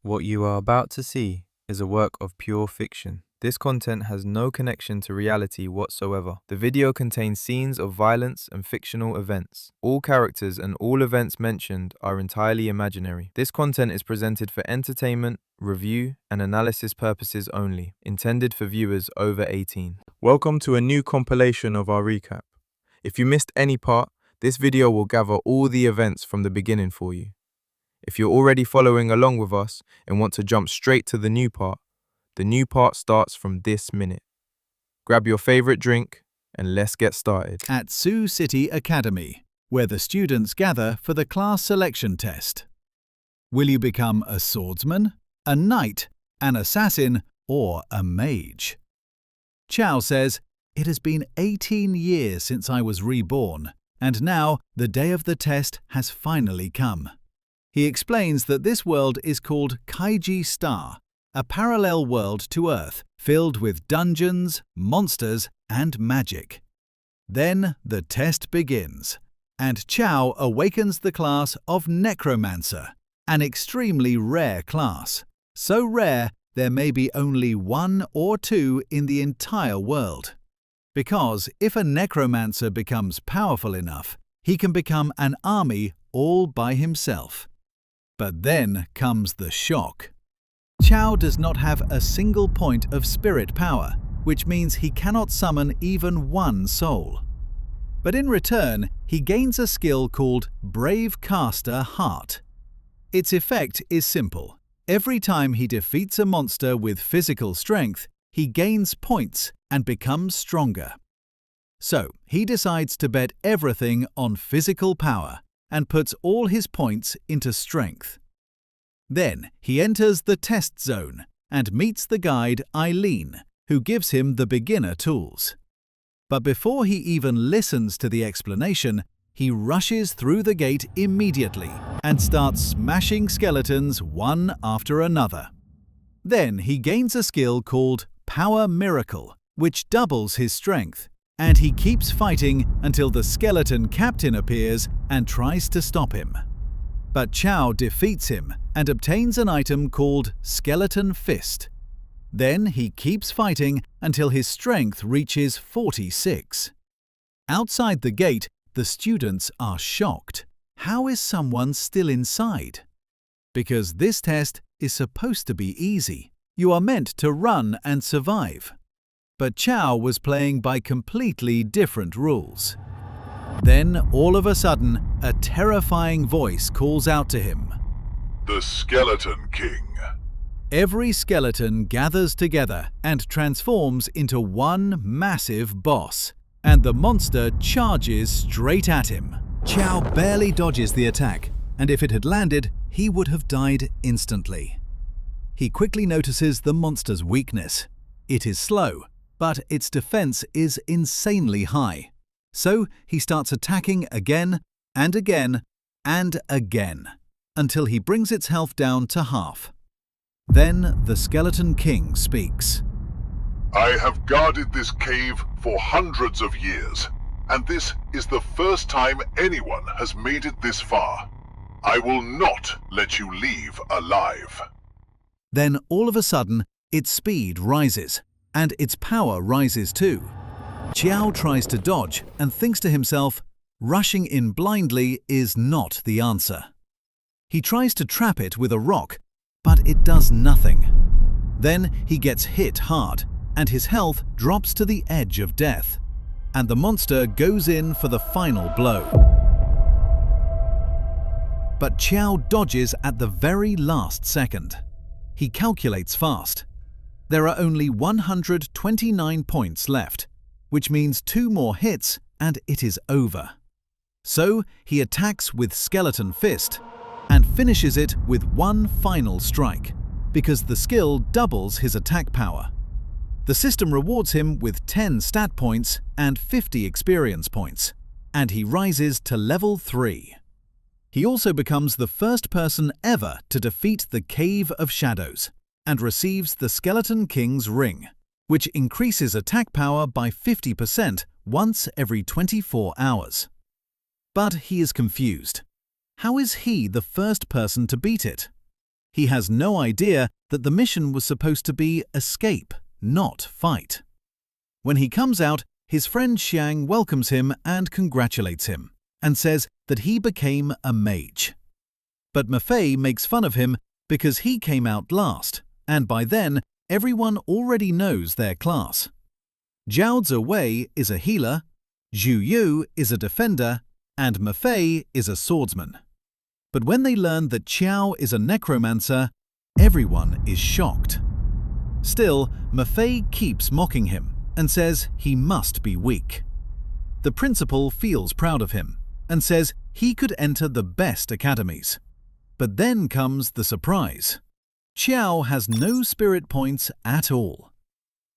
What you are about to see is a work of pure fiction. This content has no connection to reality whatsoever. The video contains scenes of violence and fictional events. All characters and all events mentioned are entirely imaginary. This content is presented for entertainment, review, and analysis purposes only, intended for viewers over 18. Welcome to a new compilation of our recap. If you missed any part, this video will gather all the events from the beginning for you. If you're already following along with us and want to jump straight to the new part starts from this minute. Grab your favorite drink and let's get started. At Sioux City Academy, where the students gather for the class selection test. Will you become a swordsman, a knight, an assassin, or a mage? Chow says, "It has been 18 years since I was reborn, and now the day of the test has finally come." He explains that this world is called Kaiji Star, a parallel world to Earth, filled with dungeons, monsters, and magic. Then the test begins, and Chow awakens the class of Necromancer, an extremely rare class. So rare, there may be only one or two in the entire world. Because if a Necromancer becomes powerful enough, he can become an army all by himself. But then comes the shock. Chow does not have a single point of spirit power, which means he cannot summon even one soul. But in return, he gains a skill called Brave Caster Heart. Its effect is simple. Every time he defeats a monster with physical strength, he gains points and becomes stronger. So, he decides to bet everything on physical power and puts all his points into strength. Then he enters the test zone and meets the guide Eileen, who gives him the beginner tools. But before he even listens to the explanation, he rushes through the gate immediately and starts smashing skeletons one after another. Then he gains a skill called Power Miracle, which doubles his strength, and he keeps fighting until the skeleton captain appears and tries to stop him. But Chow defeats him and obtains an item called Skeleton Fist. Then he keeps fighting until his strength reaches 46. Outside the gate, the students are shocked. How is someone still inside? Because this test is supposed to be easy. You are meant to run and survive. But Chow was playing by completely different rules. Then, all of a sudden, a terrifying voice calls out to him. "The Skeleton King." Every skeleton gathers together and transforms into one massive boss, and the monster charges straight at him. Chow barely dodges the attack, and if it had landed, he would have died instantly. He quickly notices the monster's weakness. It is slow, but its defense is insanely high. So he starts attacking again and again and again, until he brings its health down to half. Then the Skeleton King speaks. "I have guarded this cave for hundreds of years, and this is the first time anyone has made it this far. I will not let you leave alive." Then all of a sudden, its speed rises, and its power rises too. Chow tries to dodge and thinks to himself, rushing in blindly is not the answer. He tries to trap it with a rock, but it does nothing. Then he gets hit hard, and his health drops to the edge of death, and the monster goes in for the final blow. But Chow dodges at the very last second. He calculates fast. There are only 129 points left, which means 2 more hits and it is over. So he attacks with Skeleton Fist and finishes it with one final strike, because the skill doubles his attack power. The system rewards him with 10 stat points and 50 experience points, and he rises to level 3. He also becomes the first person ever to defeat the Cave of Shadows and receives the Skeleton King's Ring, which increases attack power by 50% once every 24 hours. But he is confused. How is he the first person to beat it? He has no idea that the mission was supposed to be escape, not fight. When he comes out, his friend Xiang welcomes him and congratulates him, and says that he became a mage. But Mafei makes fun of him because he came out last, and by then everyone already knows their class. Zhao Ziwei is a healer, Zhu Yu is a defender, and Mafei is a swordsman. But when they learn that Qiao is a necromancer, everyone is shocked. Still, Mafei keeps mocking him and says he must be weak. The principal feels proud of him and says he could enter the best academies. But then comes the surprise. Qiao has no spirit points at all.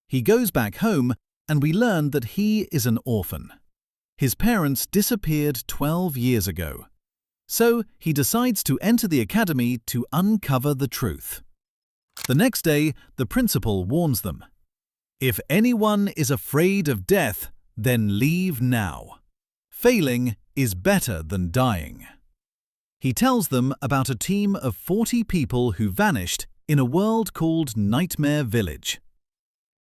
He goes back home and we learn that he is an orphan. His parents disappeared 12 years ago. So he decides to enter the academy to uncover the truth. The next day, the principal warns them. If anyone is afraid of death, then leave now. Failing is better than dying. He tells them about a team of 40 people who vanished in a world called Nightmare Village.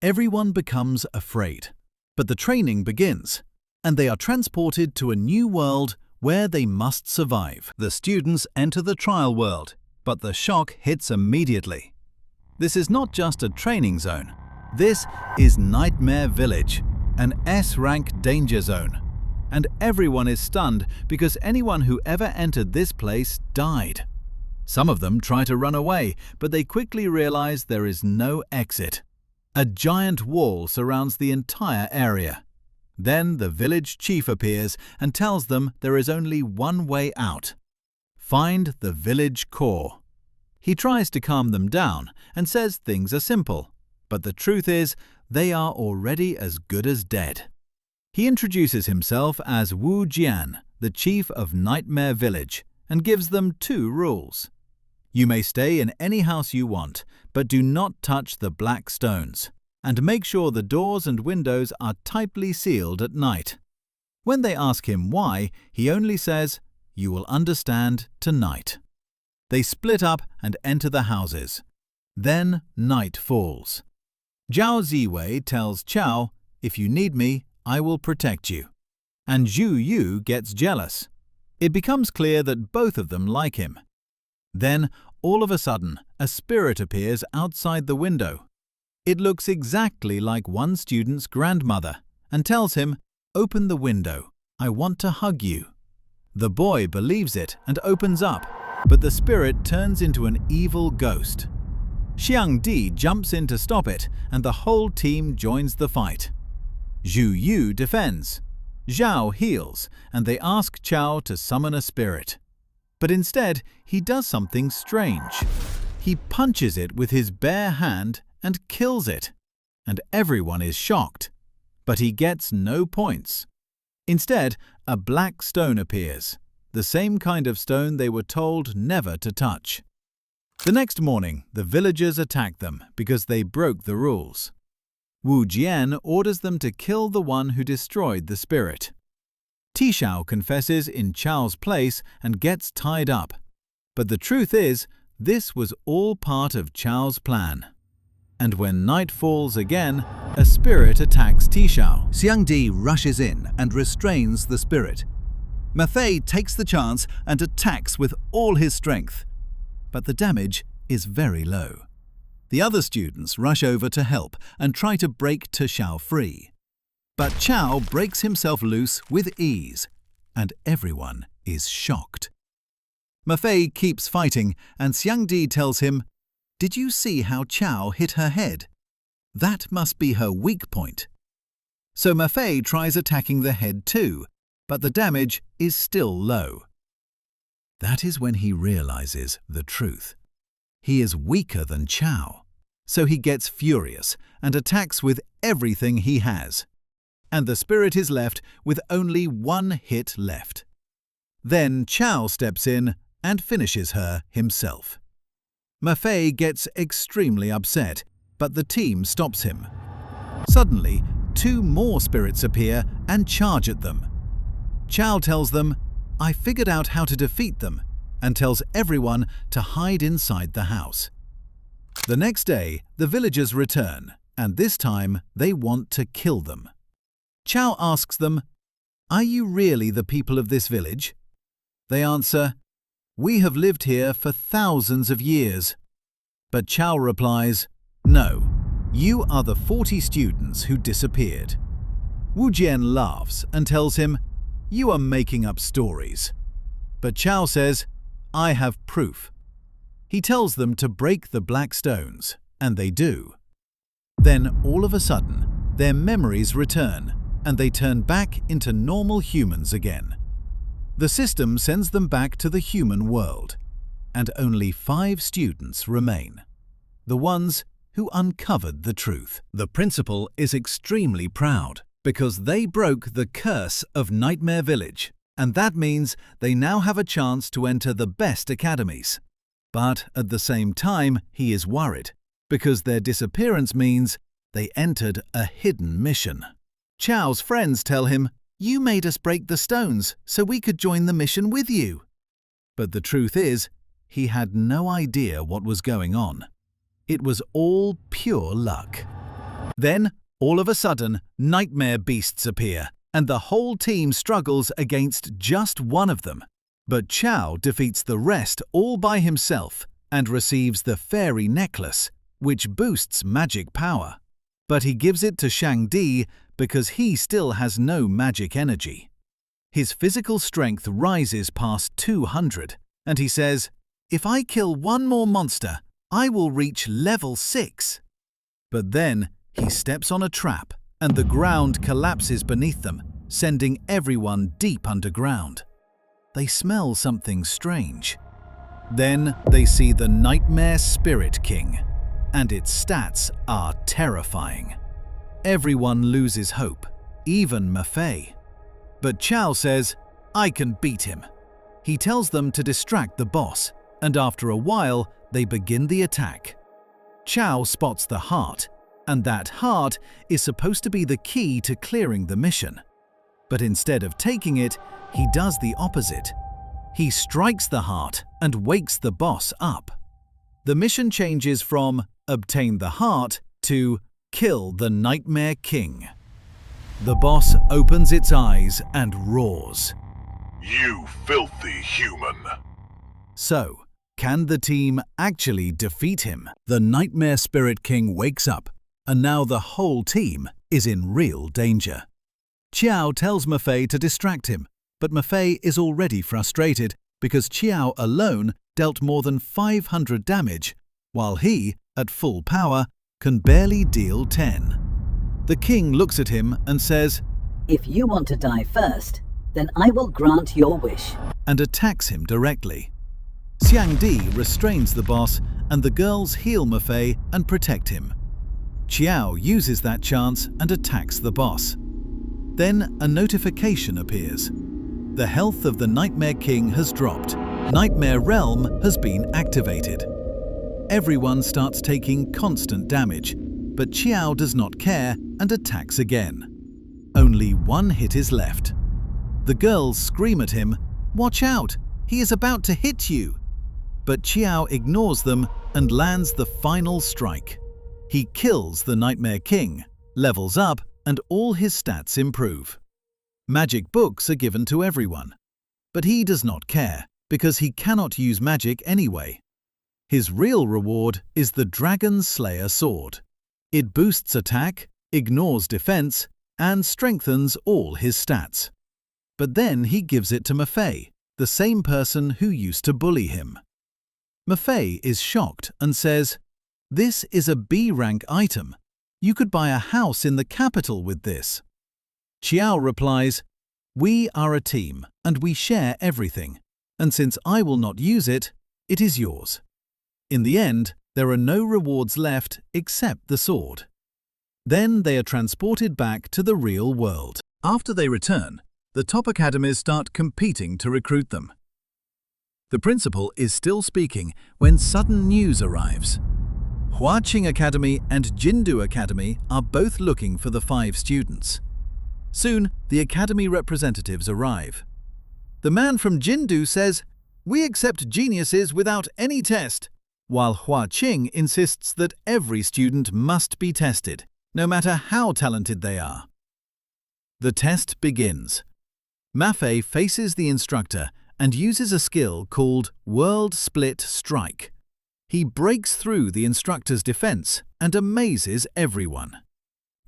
Everyone becomes afraid, but the training begins, and they are transported to a new world where they must survive. The students enter the trial world, but the shock hits immediately. This is not just a training zone. This is Nightmare Village, an S-rank danger zone. And everyone is stunned because anyone who ever entered this place died. Some of them try to run away, but they quickly realize there is no exit. A giant wall surrounds the entire area. Then the village chief appears and tells them there is only one way out. Find the village core. He tries to calm them down and says things are simple, but the truth is they are already as good as dead. He introduces himself as Wu Jian, the chief of Nightmare Village, and gives them 2 rules. You may stay in any house you want, but do not touch the black stones. And make sure the doors and windows are tightly sealed at night. When they ask him why, he only says, "You will understand tonight." They split up and enter the houses. Then night falls. Zhao Ziwei tells Qiao, "If you need me, I will protect you." And Zhu Yu gets jealous. It becomes clear that both of them like him. Then, all of a sudden, a spirit appears outside the window. It looks exactly like one student's grandmother and tells him, "Open the window. I want to hug you." The boy believes it and opens up, but the spirit turns into an evil ghost. Xiang Di jumps in to stop it, and the whole team joins the fight. Zhu Yu defends. Zhao heals, and they ask Qiao to summon a spirit. But instead, he does something strange. He punches it with his bare hand and kills it, and everyone is shocked. But he gets no points. Instead, a black stone appears, the same kind of stone they were told never to touch. The next morning, the villagers attack them because they broke the rules. Wu Jian orders them to kill the one who destroyed the spirit. Tishao confesses in Chao's place and gets tied up. But the truth is, this was all part of Chao's plan. And when night falls again, a spirit attacks Tishao. Xiang Di rushes in and restrains the spirit. Mafei takes the chance and attacks with all his strength. But the damage is very low. The other students rush over to help and try to break Tishao free. But Qiao breaks himself loose with ease, and everyone is shocked. Mafei keeps fighting, and Xiang Di tells him, "Did you see how Qiao hit her head? That must be her weak point." So Mafei tries attacking the head too, but the damage is still low. That is when he realizes the truth. He is weaker than Qiao, so he gets furious and attacks with everything he has. And the spirit is left with only one hit left. Then Qiao steps in and finishes her himself. Mafei gets extremely upset, but the team stops him. Suddenly, 2 more spirits appear and charge at them. Qiao tells them, "I figured out how to defeat them," and tells everyone to hide inside the house. The next day, the villagers return, and this time they want to kill them. Chow asks them, "Are you really the people of this village?" They answer, "We have lived here for thousands of years." But Chow replies, "No, you are the 40 students who disappeared." Wu Jian laughs and tells him, "You are making up stories." But Chow says, "I have proof." He tells them to break the black stones, and they do. Then, all of a sudden, their memories return, and they turn back into normal humans again. The system sends them back to the human world, and only 5 students remain, the ones who uncovered the truth. The principal is extremely proud because they broke the curse of Nightmare Village, and that means they now have a chance to enter the best academies. But at the same time, he is worried because their disappearance means they entered a hidden mission. Chow's friends tell him, "You made us break the stones so we could join the mission with you." But the truth is, he had no idea what was going on. It was all pure luck. Then, all of a sudden, nightmare beasts appear, and the whole team struggles against just one of them. But Chow defeats the rest all by himself and receives the fairy necklace, which boosts magic power. But he gives it to Shang-Di because he still has no magic energy. His physical strength rises past 200, and he says, "If I kill one more monster, I will reach level 6. But then he steps on a trap, and the ground collapses beneath them, sending everyone deep underground. They smell something strange. Then they see the Nightmare Spirit King, and its stats are terrifying. Everyone loses hope, even Mafei. But Chow says, "I can beat him." He tells them to distract the boss, and after a while, they begin the attack. Chow spots the heart, and that heart is supposed to be the key to clearing the mission. But instead of taking it, he does the opposite. He strikes the heart and wakes the boss up. The mission changes from obtain the heart to kill the Nightmare King. The boss opens its eyes and roars. "You filthy human!" So, can the team actually defeat him? The Nightmare Spirit King wakes up, and now the whole team is in real danger. Chiao tells Mafei to distract him, but Mafei is already frustrated because Chiao alone dealt more than 500 damage, while he, at full power, can barely deal 10. The king looks at him and says, "If you want to die first, then I will grant your wish," and attacks him directly. Xiang Di restrains the boss, and the girls heal Mafei and protect him. Chiao uses that chance and attacks the boss. Then a notification appears. The health of the Nightmare King has dropped. Nightmare Realm has been activated. Everyone starts taking constant damage, but Chiao does not care and attacks again. Only one hit is left. The girls scream at him, "Watch out! He is about to hit you!" But Chiao ignores them and lands the final strike. He kills the Nightmare King, levels up, and all his stats improve. Magic books are given to everyone. But he does not care, because he cannot use magic anyway. His real reward is the Dragon Slayer sword. It boosts attack, ignores defense, and strengthens all his stats. But then he gives it to Mafei, the same person who used to bully him. Mafei is shocked and says, "This is a B-rank item. You could buy a house in the capital with this." Chiao replies, "We are a team and we share everything, and since I will not use it, it is yours." In the end, there are no rewards left except the sword. Then they are transported back to the real world. After they return, the top academies start competing to recruit them. The principal is still speaking when sudden news arrives. Huaqing Academy and Jindu Academy are both looking for the 5 students. Soon, the academy representatives arrive. The man from Jindu says, We accept geniuses without any test, while Hua Qing insists that every student must be tested, no matter how talented they are. The test begins. Ma Fei faces the instructor and uses a skill called World Split Strike. He breaks through the instructor's defense and amazes everyone.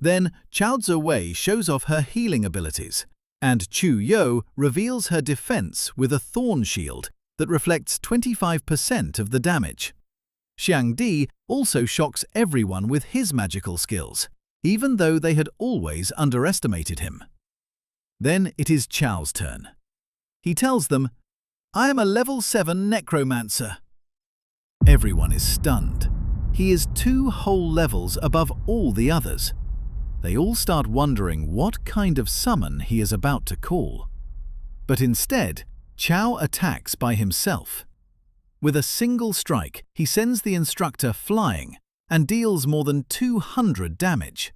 Then Chao Ziwei shows off her healing abilities, and Chu Yo reveals her defense with a thorn shield that reflects 25% of the damage. Xiang Di also shocks everyone with his magical skills, even though they had always underestimated him. Then it is Chao's turn. He tells them, "I am a level 7 Necromancer." Everyone is stunned. He is 2 whole levels above all the others. They all start wondering what kind of summon he is about to call. But instead, Chao attacks by himself. With a single strike, he sends the instructor flying and deals more than 200 damage.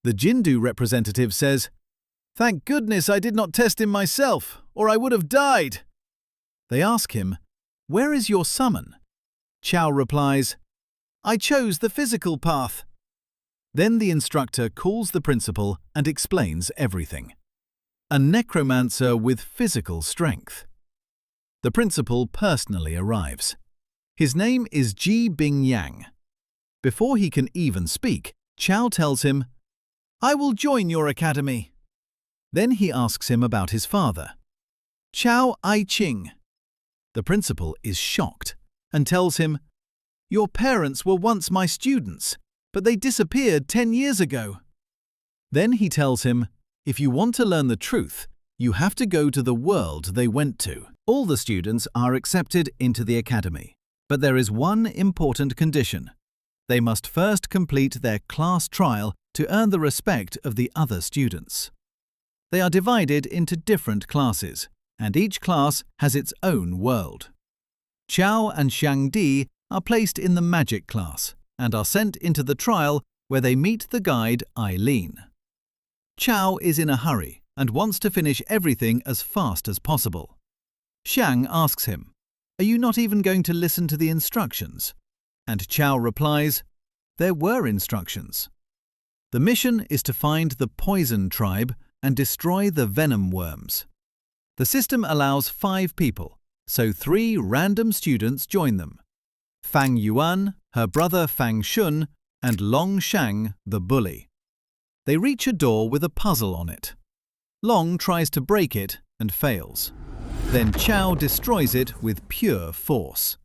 The Jindu representative says, "Thank goodness I did not test him myself, or I would have died." They ask him, "Where is your summon?" Chao replies, "I chose the physical path." Then the instructor calls the principal and explains everything. A necromancer with physical strength. The principal personally arrives. His name is Ji Bingyang. Before he can even speak, Chao tells him, "I will join your academy." Then he asks him about his father. Chao Ai-ching. The principal is shocked and tells him, "Your parents were once my students, but they disappeared 10 years ago." Then he tells him, if you want to learn the truth, you have to go to the world they went to. All the students are accepted into the academy, but there is one important condition. They must first complete their class trial to earn the respect of the other students. They are divided into different classes, and each class has its own world. Chao and Xiang Di are placed in the magic class and are sent into the trial where they meet the guide Eileen. Chao is in a hurry and wants to finish everything as fast as possible. Xiang asks him, "Are you not even going to listen to the instructions?" And Chao replies, "There were instructions." The mission is to find the poison tribe and destroy the venom worms. The system allows 5 people, so 3 random students join them. Fang Yuan, her brother Fang Shun, and Long Shang, the bully. They reach a door with a puzzle on it. Long tries to break it and fails. Then Chao destroys it with pure force.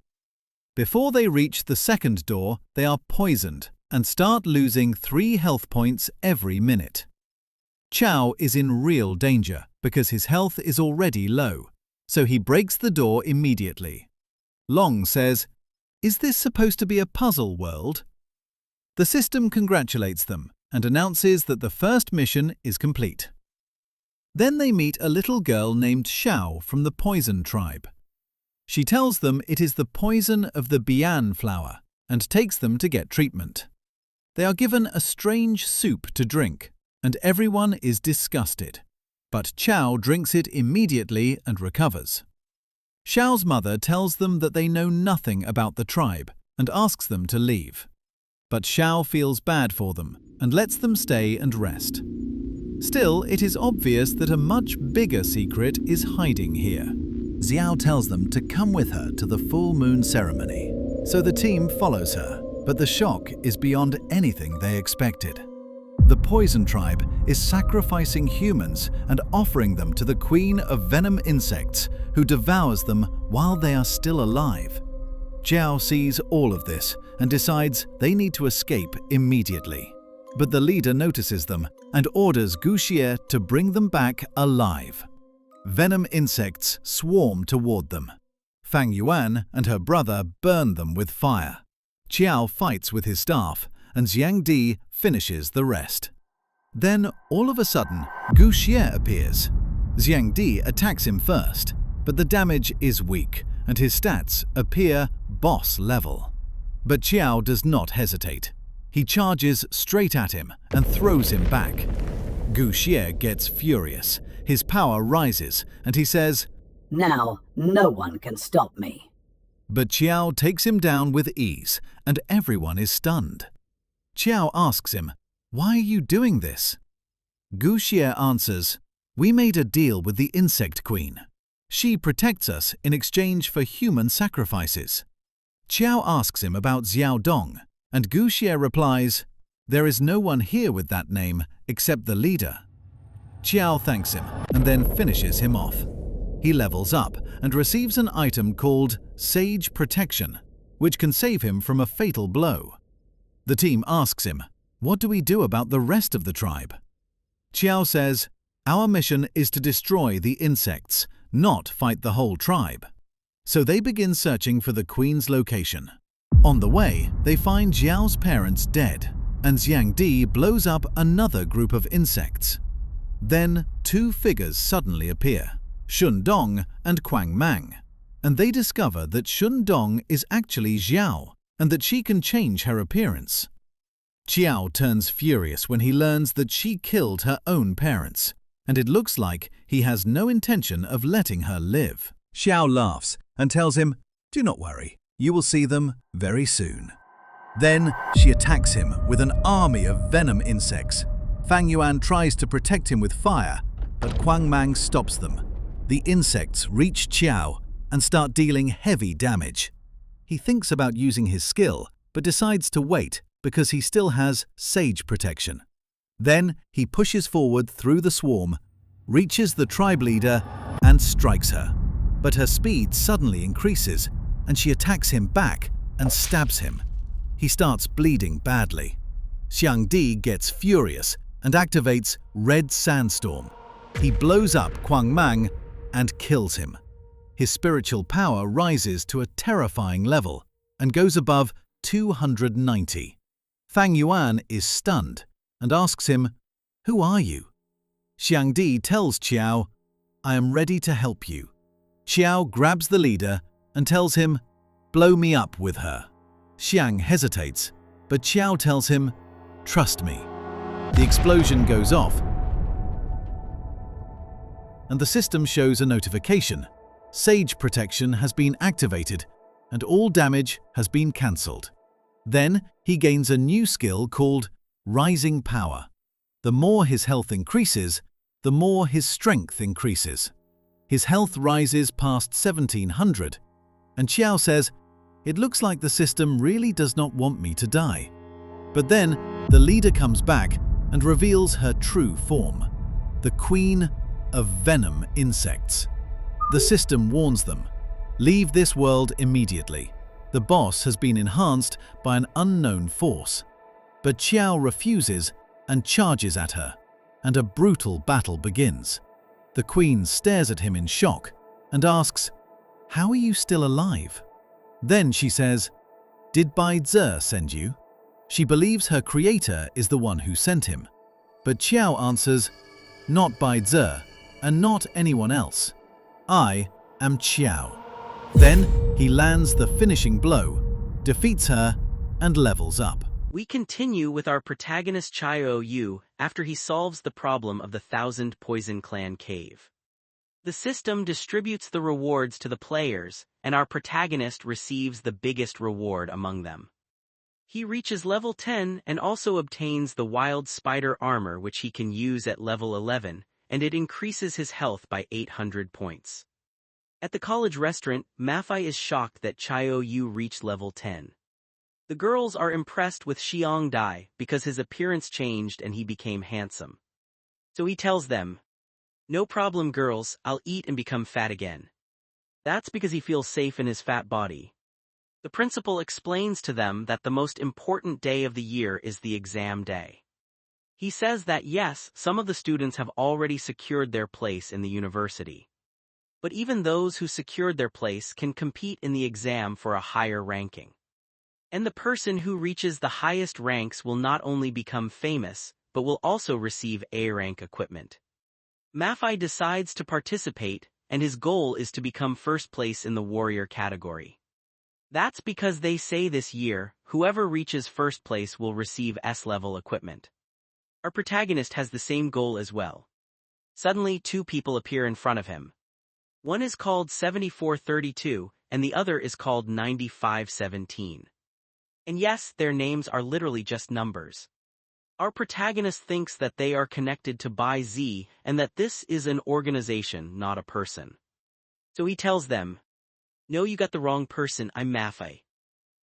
Before they reach the second door, they are poisoned and start losing 3 health points every minute. Chao is in real danger because his health is already low, so he breaks the door immediately. Long says, "Is this supposed to be a puzzle world?" The system congratulates them and announces that the first mission is complete. Then they meet a little girl named Xiao from the poison tribe. She tells them it is the poison of the bian flower and takes them to get treatment. They are given a strange soup to drink, and everyone is disgusted. But Chao drinks it immediately and recovers. Xiao's mother tells them that they know nothing about the tribe and asks them to leave. But Xiao feels bad for them and lets them stay and rest. Still, it is obvious that a much bigger secret is hiding here. Xiao tells them to come with her to the full moon ceremony, so the team follows her, but the shock is beyond anything they expected. The poison tribe is sacrificing humans and offering them to the queen of venom insects, who devours them while they are still alive. Jiao sees all of this and decides they need to escape immediately. But the leader notices them and orders Gu Xie to bring them back alive. Venom insects swarm toward them. Fang Yuan and her brother burn them with fire. Qiao fights with his staff, and Xiang Di finishes the rest. Then, all of a sudden, Gu Xie appears. Xiang Di attacks him first, but the damage is weak, and his stats appear boss level. But Qiao does not hesitate. He charges straight at him and throws him back. Gu Xie gets furious. His power rises, and he says, Now, no one can stop me. But Qiao takes him down with ease, and everyone is stunned. Qiao asks him, "Why are you doing this?" Gu Xie answers, "We made a deal with the Insect Queen. She protects us in exchange for human sacrifices." Qiao asks him about Xiao Dong, and Gu Xie replies, "There is no one here with that name except the leader." Qiao thanks him and then finishes him off. He levels up and receives an item called Sage Protection, which can save him from a fatal blow. The team asks him, "What do we do about the rest of the tribe?" Qiao says, "Our mission is to destroy the insects, not fight the whole tribe." So they begin searching for the queen's location. On the way, they find Jiao's parents dead, and Xiang Di blows up another group of insects. Then, two figures suddenly appear, Shun Dong and Quang Mang, and they discover that Shun Dong is actually Xiao and that she can change her appearance. Qiao turns furious when he learns that she killed her own parents, and it looks like he has no intention of letting her live. Xiao laughs and tells him, "Do not worry, you will see them very soon." Then she attacks him with an army of venom insects. Fang Yuan tries to protect him with fire, but Quang Mang stops them. The insects reach Qiao and start dealing heavy damage. He thinks about using his skill, but decides to wait because he still has Sage Protection. Then he pushes forward through the swarm, reaches the tribe leader, and strikes her. But her speed suddenly increases, and she attacks him back and stabs him. He starts bleeding badly. Xiang Di gets furious and activates Red Sandstorm. He blows up Quang Mang and kills him. His spiritual power rises to a terrifying level and goes above 290. Fang Yuan is stunned and asks him, "Who are you?" Xiang Di tells Qiao, "I am ready to help you." Qiao grabs the leader and tells him, "Blow me up with her." Xiang hesitates, but Qiao tells him, "Trust me." The explosion goes off, and the system shows a notification. Sage Protection has been activated, and all damage has been cancelled. Then he gains a new skill called Rising Power. The more his health increases, the more his strength increases. His health rises past 1700, and Qiao says, "It looks like the system really does not want me to die." But then the leader comes back and reveals her true form, the Queen of Venom Insects. The system warns them, "Leave this world immediately. The boss has been enhanced by an unknown force." But Qiao refuses and charges at her, and a brutal battle begins. The queen stares at him in shock and asks, "How are you still alive?" Then she says, "Did Bai Zi send you?" She believes her creator is the one who sent him. But Qiao answers, "Not Bai Zi, and not anyone else. I am Qiao." Then he lands the finishing blow, defeats her, and levels up. We continue with our protagonist Chio Yu after he solves the problem of the Thousand Poison Clan cave. The system distributes the rewards to the players, and our protagonist receives the biggest reward among them. He reaches level 10 and also obtains the Wild Spider armor, which he can use at level 11, and it increases his health by 800 points. At the college restaurant, Mafai is shocked that Chio Yu reached level 10. The girls are impressed with Xiang Dai because his appearance changed and he became handsome. So he tells them, "No problem, girls, I'll eat and become fat again." That's because he feels safe in his fat body. The principal explains to them that the most important day of the year is the exam day. He says that yes, some of the students have already secured their place in the university. But even those who secured their place can compete in the exam for a higher ranking. And the person who reaches the highest ranks will not only become famous, but will also receive A-rank equipment. Mafai decides to participate, and his goal is to become first place in the warrior category. That's because they say this year, whoever reaches first place will receive S-level equipment. Our protagonist has the same goal as well. Suddenly, two people appear in front of him. One is called 7432, and the other is called 9517. And yes, their names are literally just numbers. Our protagonist thinks that they are connected to Bai Z and that this is an organization, not a person. So he tells them, "No, you got the wrong person, I'm Maffei."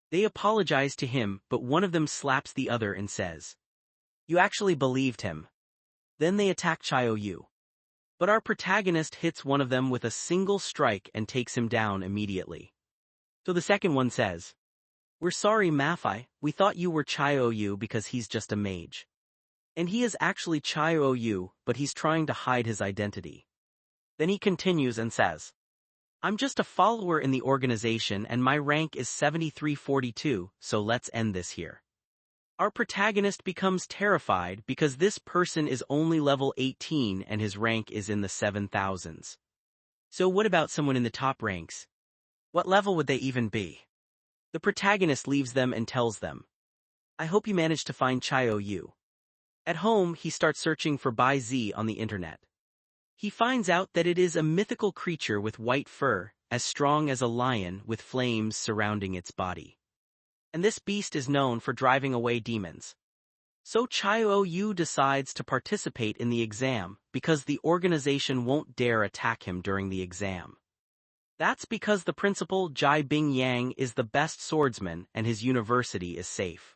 They apologize to him, but one of them slaps the other and says, "You actually believed him." Then they attack Chio-yu. But our protagonist hits one of them with a single strike and takes him down immediately. So the second one says, "We're sorry, Maffei, we thought you were Chio-yu because he's just a mage. And he is actually Chio-yu, but he's trying to hide his identity." Then he continues and says, "I'm just a follower in the organization and my rank is 7342, so let's end this here." Our protagonist becomes terrified because this person is only level 18 and his rank is in the 7,000s. So what about someone in the top ranks? What level would they even be? The protagonist leaves them and tells them, "I hope you managed to find Chio-yu." At home, he starts searching for Bai Z on the internet. He finds out that it is a mythical creature with white fur, as strong as a lion with flames surrounding its body. And this beast is known for driving away demons. So Chio-yu decides to participate in the exam because the organization won't dare attack him during the exam. That's because the principal, Jai Bing Yang, is the best swordsman and his university is safe.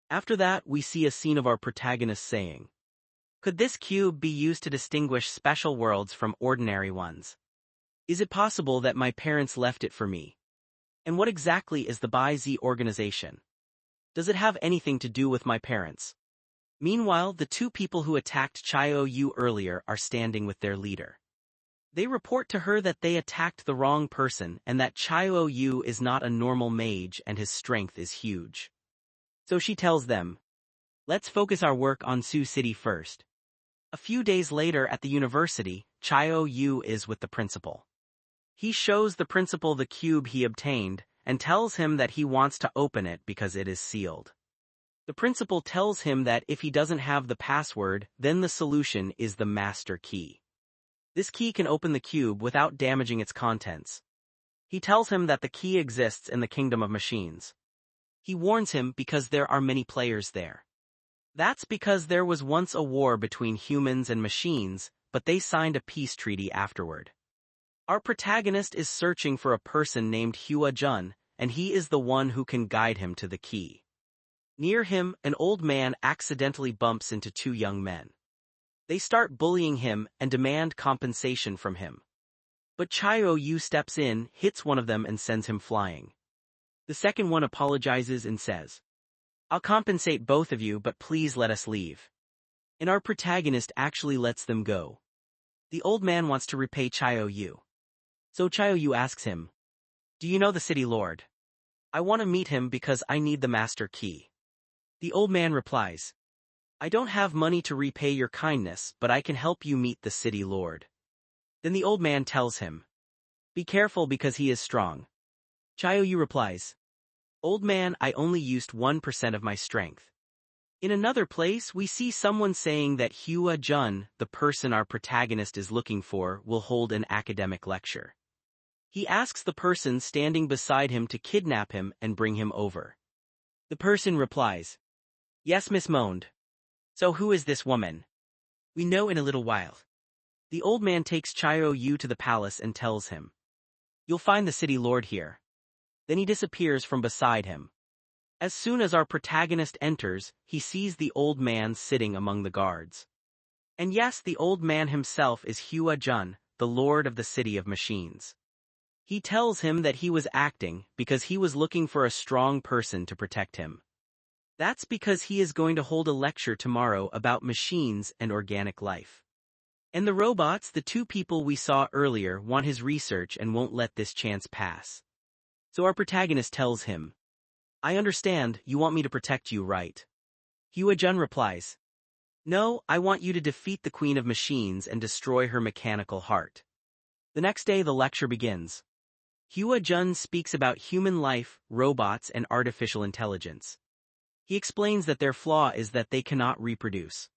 After that, we see a scene of our protagonist saying, "Could this cube be used to distinguish special worlds from ordinary ones? Is it possible that my parents left it for me? And what exactly is the Bai Z organization? Does it have anything to do with my parents?" Meanwhile, the two people who attacked Chio-yu earlier are standing with their leader. They report to her that they attacked the wrong person and that Chio-yu is not a normal mage and his strength is huge. So she tells them, "Let's focus our work on Sioux City first." A few days later at the university, Chio-yu is with the principal. He shows the principal the cube he obtained and tells him that he wants to open it because it is sealed. The principal tells him that if he doesn't have the password, then the solution is the master key. This key can open the cube without damaging its contents. He tells him that the key exists in the kingdom of machines. He warns him because there are many players there. That's because there was once a war between humans and machines, but they signed a peace treaty afterward. Our protagonist is searching for a person named Hua Jun, and he is the one who can guide him to the key. Near him, an old man accidentally bumps into two young men. They start bullying him and demand compensation from him. But Chio-yu steps in, hits one of them and sends him flying. The second one apologizes and says, "I'll compensate both of you, but please let us leave." And our protagonist actually lets them go. The old man wants to repay Chio-yu. So Chio-yu asks him, "Do you know the city lord? I want to meet him because I need the master key." The old man replies, "I don't have money to repay your kindness, but I can help you meet the city lord." Then the old man tells him, "Be careful because he is strong." Chio-yu replies, "Old man, I only used 1% of my strength." In another place, we see someone saying that Hua Jun, the person our protagonist is looking for, will hold an academic lecture. He asks the person standing beside him to kidnap him and bring him over. The person replies, "Yes, Miss Monde. So who is this woman? We know in a little while." The old man takes Chio-yu to the palace and tells him, "You'll find the city lord here." Then he disappears from beside him. As soon as our protagonist enters, he sees the old man sitting among the guards. And yes, the old man himself is Hua Jun, the lord of the city of machines. He tells him that he was acting because he was looking for a strong person to protect him. That's because he is going to hold a lecture tomorrow about machines and organic life. And the robots, the two people we saw earlier, want his research and won't let this chance pass. So our protagonist tells him, "I understand, you want me to protect you, right?" Hua Jun replies, "No, I want you to defeat the Queen of Machines and destroy her mechanical heart." The next day the lecture begins. Hua Jun speaks about human life, robots, and artificial intelligence. He explains that their flaw is that they cannot reproduce.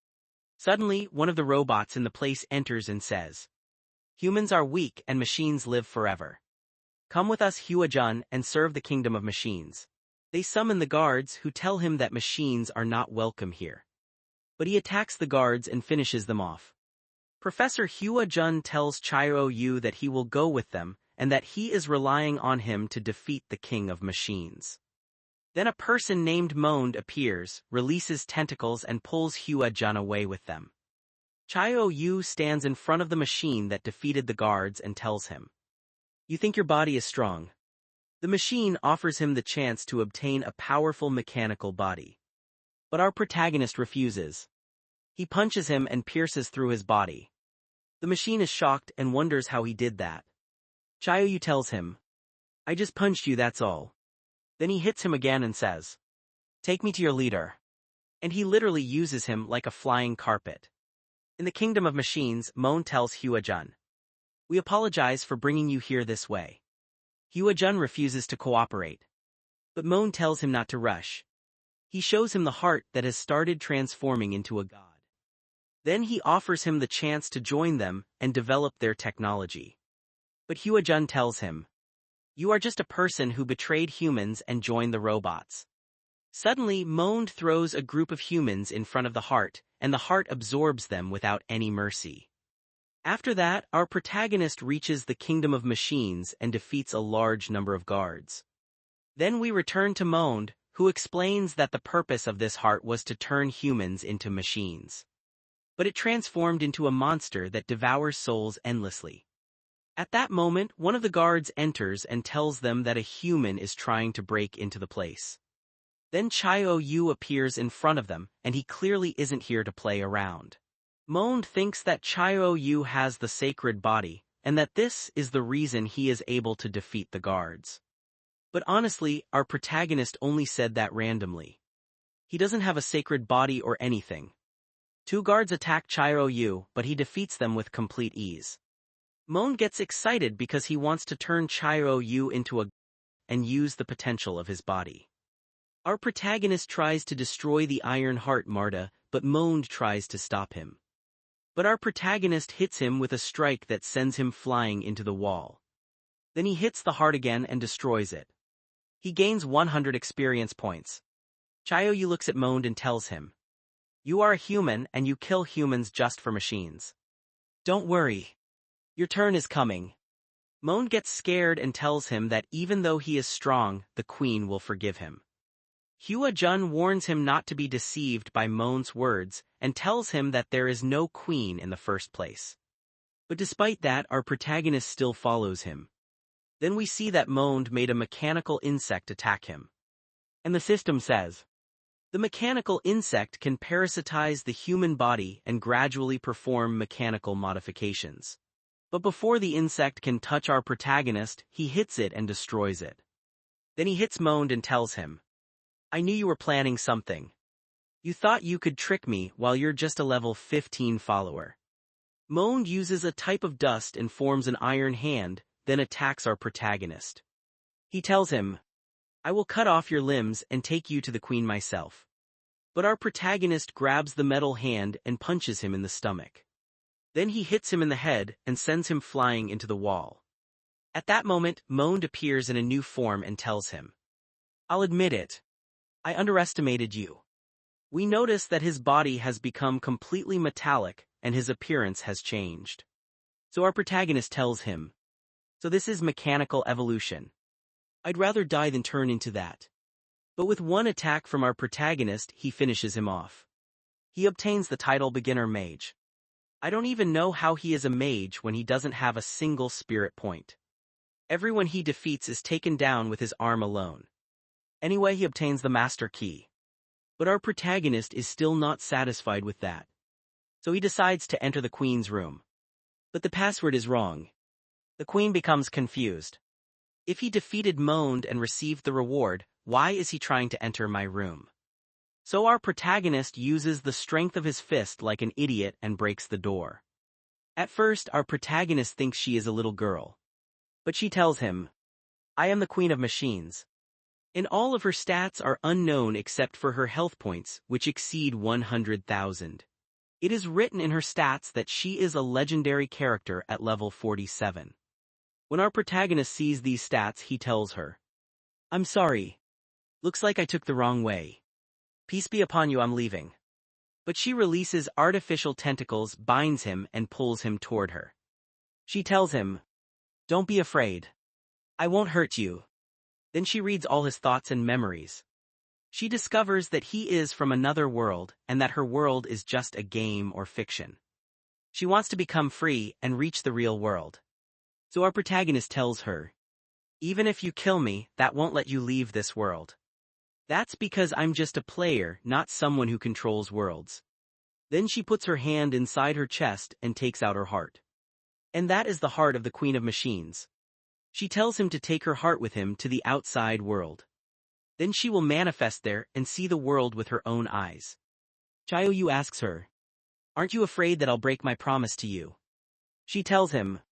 Suddenly, one of the robots in the place enters and says, Humans are weak and machines live forever. Come with us, Huajun, and serve the kingdom of machines. They summon the guards, who tell him that machines are not welcome here. But he attacks the guards and finishes them off. Professor Huajun tells Chao-Yu that he will go with them, and that he is relying on him to defeat the king of machines. Then a person named Monde appears, releases tentacles and pulls Huajun away with them. Chao-Yu stands in front of the machine that defeated the guards and tells him, "You think your body is strong?" The machine offers him the chance to obtain a powerful mechanical body. But our protagonist refuses. He punches him and pierces through his body. The machine is shocked and wonders how he did that. Chao-Yu tells him, "I just punched you, that's all." Then he hits him again and says, "Take me to your leader." And he literally uses him like a flying carpet. In the kingdom of machines, Monde tells Huajun, "We apologize for bringing you here this way." Huajun refuses to cooperate. But Monde tells him not to rush. He shows him the heart that has started transforming into a god. Then he offers him the chance to join them and develop their technology. But Huajun tells him, "You are just a person who betrayed humans and joined the robots." Suddenly, Monde throws a group of humans in front of the heart, and the heart absorbs them without any mercy. After that, our protagonist reaches the kingdom of machines and defeats a large number of guards. Then we return to Monde, who explains that the purpose of this heart was to turn humans into machines. But it transformed into a monster that devours souls endlessly. At that moment, one of the guards enters and tells them that a human is trying to break into the place. Then Chao-Yu appears in front of them, and he clearly isn't here to play around. Monde thinks that Chao-Yu has the sacred body, and that this is the reason he is able to defeat the guards. But honestly, our protagonist only said that randomly. He doesn't have a sacred body or anything. 2 guards attack Chao-Yu, but he defeats them with complete ease. Monde gets excited because he wants to turn Chao-Yu into a and use the potential of his body. Our protagonist tries to destroy the Iron Heart Marta, but Monde tries to stop him. But our protagonist hits him with a strike that sends him flying into the wall. Then he hits the heart again and destroys it. He gains 100 experience points. Chao-Yu looks at Monde and tells him, "You are a human and you kill humans just for machines. Don't worry. Your turn is coming." Monde gets scared and tells him that even though he is strong, the queen will forgive him. Huajun warns him not to be deceived by Monde's words and tells him that there is no queen in the first place. But despite that, our protagonist still follows him. Then we see that Monde made a mechanical insect attack him. And the system says, the mechanical insect can parasitize the human body and gradually perform mechanical modifications. But before the insect can touch our protagonist, he hits it and destroys it. Then he hits Monde and tells him, "I knew you were planning something. You thought you could trick me while you're just a level 15 follower." Monde uses a type of dust and forms an iron hand, then attacks our protagonist. He tells him, "I will cut off your limbs and take you to the queen myself." But our protagonist grabs the metal hand and punches him in the stomach. Then he hits him in the head and sends him flying into the wall. At that moment, Monde appears in a new form and tells him, "I'll admit it. I underestimated you." We notice that his body has become completely metallic and his appearance has changed. So our protagonist tells him, "So this is mechanical evolution. I'd rather die than turn into that." But with one attack from our protagonist, he finishes him off. He obtains the title Beginner Mage. I don't even know how he is a mage when he doesn't have a single spirit point. Everyone he defeats is taken down with his arm alone. Anyway, he obtains the Master Key. But our protagonist is still not satisfied with that. So he decides to enter the queen's room. But the password is wrong. The queen becomes confused. If he defeated Monde and received the reward, why is he trying to enter my room? So our protagonist uses the strength of his fist like an idiot and breaks the door. At first, our protagonist thinks she is a little girl. But she tells him, "I am the queen of machines." And all of her stats are unknown except for her health points, which exceed 100,000. It is written in her stats that she is a legendary character at level 47. When our protagonist sees these stats, he tells her, "I'm sorry. Looks like I took the wrong way. Peace be upon you, I'm leaving." But she releases artificial tentacles, binds him, and pulls him toward her. She tells him, "Don't be afraid. I won't hurt you." Then she reads all his thoughts and memories. She discovers that he is from another world and that her world is just a game or fiction. She wants to become free and reach the real world. So our protagonist tells her, "Even if you kill me, that won't let you leave this world. That's because I'm just a player, not someone who controls worlds." Then she puts her hand inside her chest and takes out her heart. And that is the heart of the Queen of Machines. She tells him to take her heart with him to the outside world. Then she will manifest there and see the world with her own eyes. Chaoyu asks her, "Aren't you afraid that I'll break my promise to you?" She tells him,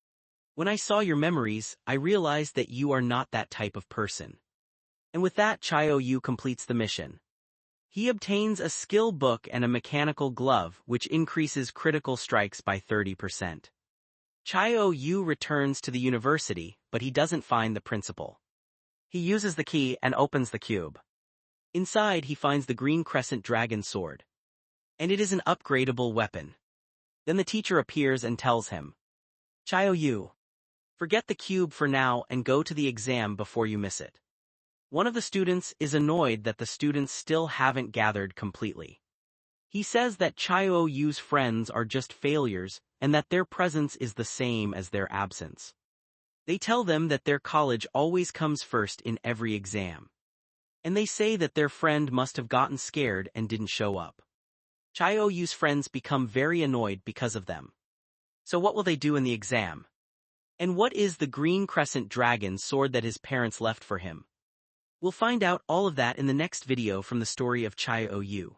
"When I saw your memories, I realized that you are not that type of person." And with that, Chaoyu completes the mission. He obtains a skill book and a mechanical glove, which increases critical strikes by 30%. Chaoyu returns to the university, but he doesn't find the principal. He uses the key and opens the cube. Inside, he finds the green crescent dragon sword. And it is an upgradable weapon. Then the teacher appears and tells him, "Chaoyu, forget the cube for now and go to the exam before you miss it." One of the students is annoyed that the students still haven't gathered completely. He says that Chaoyu's friends are just failures and that their presence is the same as their absence. They tell them that their college always comes first in every exam. And they say that their friend must have gotten scared and didn't show up. Chaoyu's friends become very annoyed because of them. So what will they do in the exam? And what is the green crescent dragon sword that his parents left for him? We'll find out all of that in the next video from the story of Chaoyu.